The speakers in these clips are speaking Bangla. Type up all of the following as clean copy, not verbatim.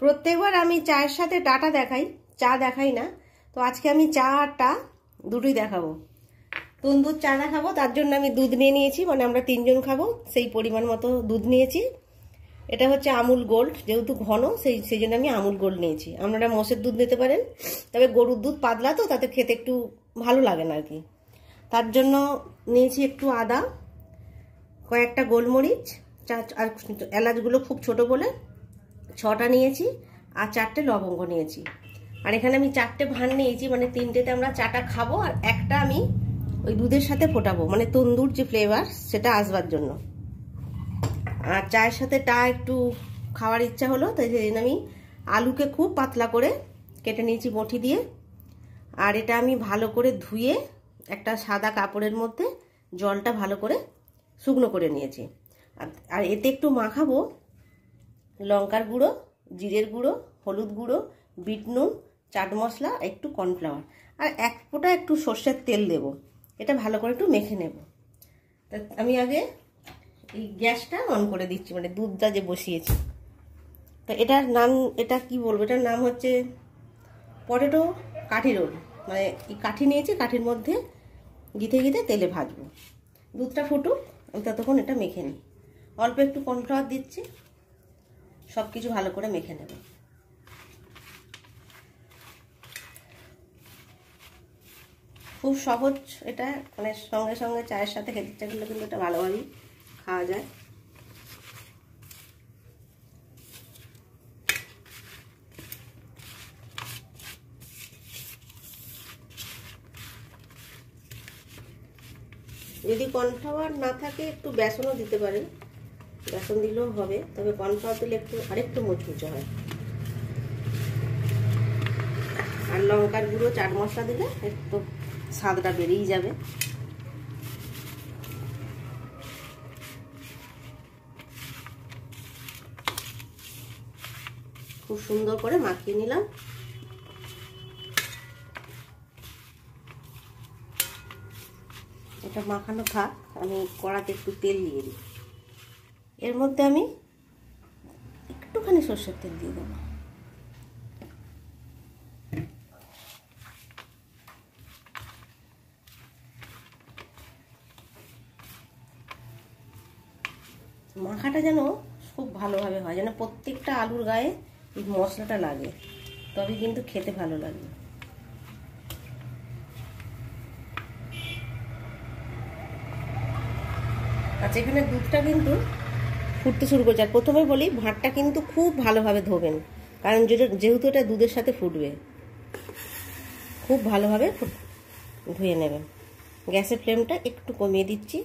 প্রত্যেকবার আমি চায়ের সাথে ডাটা দেখাই, চা দেখাই না। তো আজকে আমি চা আর টা দুটোই দেখাবো। তন্দুর চা দেখাবো, তার জন্য আমি দুধ নিয়ে নিয়েছি, মানে আমরা 3 জন খাবো সেই পরিমাণ মতো দুধ নিয়েছি। এটা হচ্ছে আমুল গোল্ড, যেহেতু ঘন সেই জন্য আমি আমুল গোল্ড নিয়েছি। আপনারা মোষের দুধ নিতে পারেন, তবে গরুর দুধ পাতলা তো তাতে খেতে একটু ভালো লাগে না আর কি। তার জন্য নিয়েছি একটু আদা, কয়েকটা গোলমরিচ, আর এলাচগুলো খুব ছোট বলে 6টা নিয়েছি, আর 4টে লবঙ্গ নিয়েছি। আর এখানে আমি 4টে ভাঁড় নিয়েছি, মানে 3টেতে আমরা চাটা খাবো আর একটা আমি ওই দুধের সাথে ফোটাবো, মানে তন্দুর যে ফ্লেভার সেটা আসবার জন্য। আর চায়ের সাথে টা একটু খাওয়ার ইচ্ছা হলো, তাই সেদিন আমি আলুকে খুব পাতলা করে কেটে নিয়েছি বটি দিয়ে। আর এটা আমি ভালো করে ধুয়ে একটা সাদা কাপড়ের মধ্যে জলটা ভালো করে শুকনো করে নিয়েছি। আর এতে একটু মাখাবো লঙ্কার গুঁড়ো, জিরের গুঁড়ো, হলুদ গুঁড়ো, বিট নুন, চাট মশলা, একটু কর্নফ্লাওয়ার, আর এক ফোঁটা একটু সর্ষের তেল দেব। এটা ভালো করে একটু মেখে নেব। তা আমি আগে এই গ্যাসটা অন করে দিচ্ছি, মানে দুধটা যে বসিয়েছি। তা এটার নাম, এটা কি বলবো, এটার নাম হচ্ছে পটেটো কাঠি রোল। মানে এই কাঠি নিয়েছি, কাঠির মধ্যে গিথে গিথে তেলে ভাজবো। দুধটা ফুটুক, আমি ততক্ষণ এটা মেখে নিই। অল্প একটু কর্নফ্লাওয়ার দিচ্ছি, সব কিছু ভালো করে মেখে নেব। খুব সহজ এটা, মানে সঙ্গে সঙ্গে চায়ের সাথে খেতে চাইলে কিন্তু এটা ভালোভাবেই খাওয়া যায়। যদি কর্নফ্লাওয়ার না থাকে একটু বেসনও দিতে পারেন, বেসন দিলেও হবে, তবে কর্নফ্লাওয়ার দিলে একটু আরেকটু মুচমুচে হয়। আর লঙ্কার গুঁড়ো, চাট মশলা দিলে একটু স্বাদটা বেরিয়ে যাবে। খুব সুন্দর করে মাখিয়ে নিলাম। এটা মাখানো থাক, আমি কড়াতে একটু তেল দিয়ে দিই। এর মধ্যে আমি একটুখানি সর্ষের তেল দিয়ে দেবো। মাখাটা যেন খুব ভালোভাবে হয়, যেন প্রত্যেকটা আলুর গায়ে এই মশলাটা লাগে, তবে কিন্তু খেতে ভালো লাগবে। আচ্ছা, এখানে দুধটা কিন্তু ফুটতে শুরু করছে। আর প্রথমে বলি, ভাতটা কিন্তু খুব ভালোভাবে ধোবেন, কারণ যেহেতু এটা দুধের সাথে ফুটবে, খুব ভালোভাবে ধুয়ে নেবেন। গ্যাসের ফ্লেমটা একটু কমিয়ে দিচ্ছি,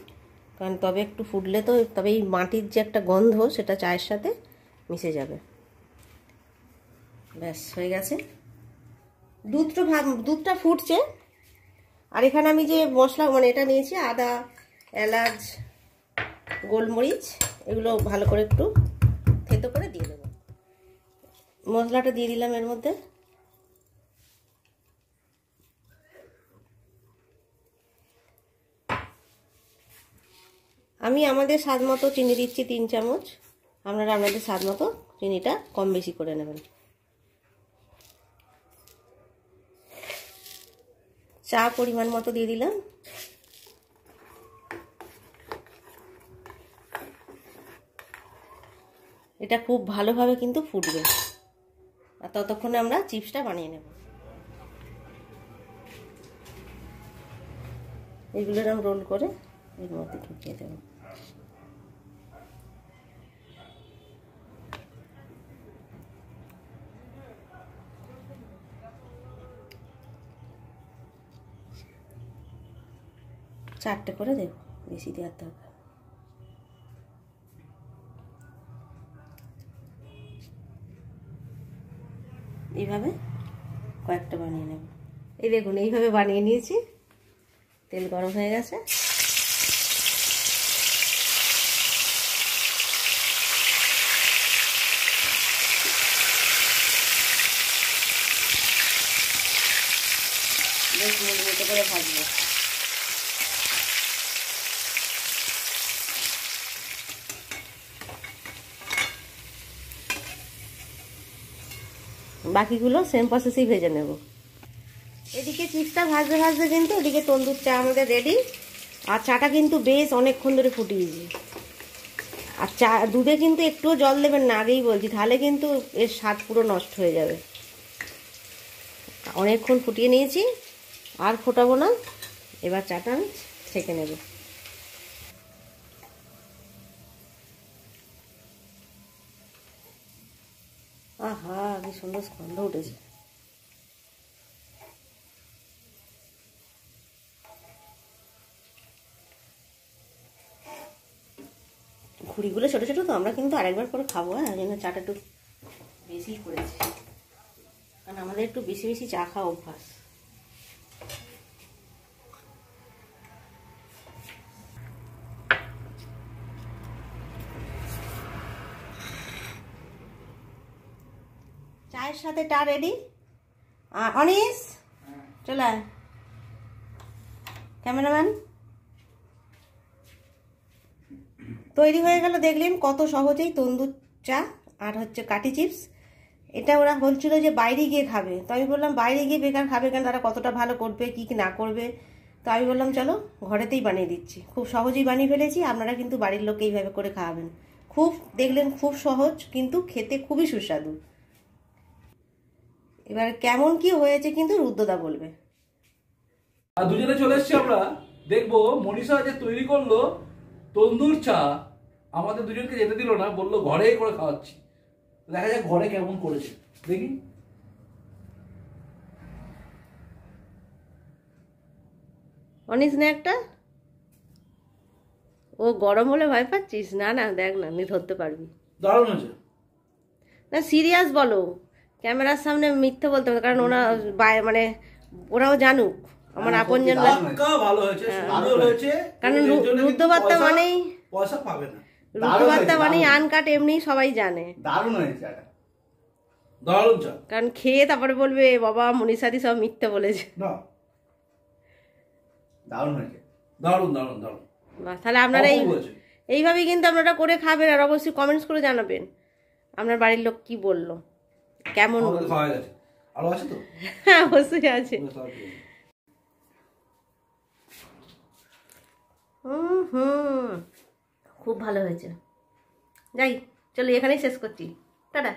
কারণ তবে একটু ফুটলে তো তবে এই মাটির যে একটা গন্ধ সেটা চায়ের সাথে মিশে যাবে। ব্যাস হয়ে গেছে, দুধটা ফুটছে। আর এখানে আমি যে মশলা, মানে এটা নিয়েছি আদা, এলাচ, গোলমরিচ, এগুলো ভালো করে একটু থেতো করে দিয়ে দেবো। মশলাটা দিয়ে দিলাম এর মধ্যে। আমি আমাদের স্বাদ মতো চিনি দিচ্ছি 3 চামচ, আপনারা আপনাদের স্বাদ মতো চিনিটা কম বেশি করে নেবেন। চা পরিমাণ মতো দিয়ে দিলাম। এটা খুব ভালোভাবে কিন্তু ফুটবে, আর ততক্ষণে আমরা চিপসটা বানিয়ে নেব। এগুলো এরকম রোল করে এর মধ্যে ঢুকিয়ে দেব। চারটে করে দেব, বেশি দেওয়ার দরকার। এইভাবে কয়েকটা বানিয়ে নেব। এই দেখুন, এইভাবে বানিয়ে নিয়েছি। তেল গরম হয়ে গেছে। বেশ মুড়মুড়ে করে ভাজবো। বাকিগুলো সেম প্রসেসেই ভেজে নেব। এদিকে চিপসটা ভাজতে ভাজতে কিন্তু ওদিকে তন্দুর চা আমাদের রেডি। আর চাটা কিন্তু বেশ অনেকক্ষণ ধরে ফুটিয়েছি। আর চা দুধে কিন্তু একটুও জল দেবেন না, আগেই বলছি, তাহলে কিন্তু এর স্বাদ পুরো নষ্ট হয়ে যাবে। অনেকক্ষণ ফুটিয়ে নিয়েছি, আর ফোটাবো না। এবার চাটা আমি ছেঁকে নেব। আহা, কি সুন্দর গন্ধ উঠেছে। ঘুড়িগুলো ছোটো ছোটো তো, আমরা কিন্তু আরেকবার করে খাবো। হ্যাঁ, এই জন্য চাটা একটু বেশি করেছি, কারণ আমাদের একটু বেশি বেশি চা খাওয়া অভ্যাস। চায়ের সাথে টা রেডি। অনিস চলে আয়, ক্যামেরাম্যান। তৈরি হয়ে গেল, দেখলেন কত সহজেই তন্দুর চা আর হচ্ছে কাঠি চিপস। এটা ওরা বলছিল যে বাইরে গিয়ে খাবে, তো আমি বললাম বাইরে গিয়ে বেকার খাবে কেন, তারা কতটা ভালো করবে কি না করবে। তো আমি বললাম চলো ঘরেতেই বানিয়ে দিচ্ছি, খুব সহজেই বানিয়ে ফেলেছি। আপনারা কিন্তু বাড়ির লোককে এইভাবে করে খাওয়াবেন। খুব দেখলেন খুব সহজ, কিন্তু খেতে খুবই সুস্বাদু। এবার কেমন কি হয়েছে কিন্তু রুদ্রদা বলবে। আর দুজনে চলে এসছি আমরা, দেখবো মনীষা যে তৈরি করলো তন্দুর চা, আমাদের দুজনকে যেতে দিল না, বললো ঘরেই করে খাওয়াচ্ছি। দেখা যাক ঘরে কেমন করেছে, দেখি। অনিস না একটা, ও গরম হলে ভয় পাচ্ছিস? না না, দেখ না, নি ধরতে পারবি। দারুণ হয়েছে। না সিরিয়াস বলো, ক্যামেরার সামনে মিথ্যে বলতে হবে, কারণ ওরা মানে ওরাও জানুক আমার আপনজন। ভালো হয়েছে, সুন্দর হয়েছে। কারণ রুদ্রবার্তা মানেই পয়সা পাবে না, রুদ্রবার্তা মানেই আনকাট, এমনি সবাই জানে। দারুণ হয়েছে, দারুণ চা। কারণ খেয়ে তারপরে বলবে বাবা মনীষাদি সব মিথ্যে বলেছে। না দারুণ হয়েছে, দারুণ দারুণ দারুণ। তাহলে আপনারা এইভাবেই কিন্তু আপনারা করে খাবেন, আর অবশ্যই কমেন্টস করে জানাবেন আপনার বাড়ির লোক কি বললো, কেমন। খাওয়া গেছে, আরো আছে তো? হ্যাঁ অবশ্যই আছে। খুব ভালো হয়েছে। যাই, চলো এখানেই শেষ করছি, টাটা।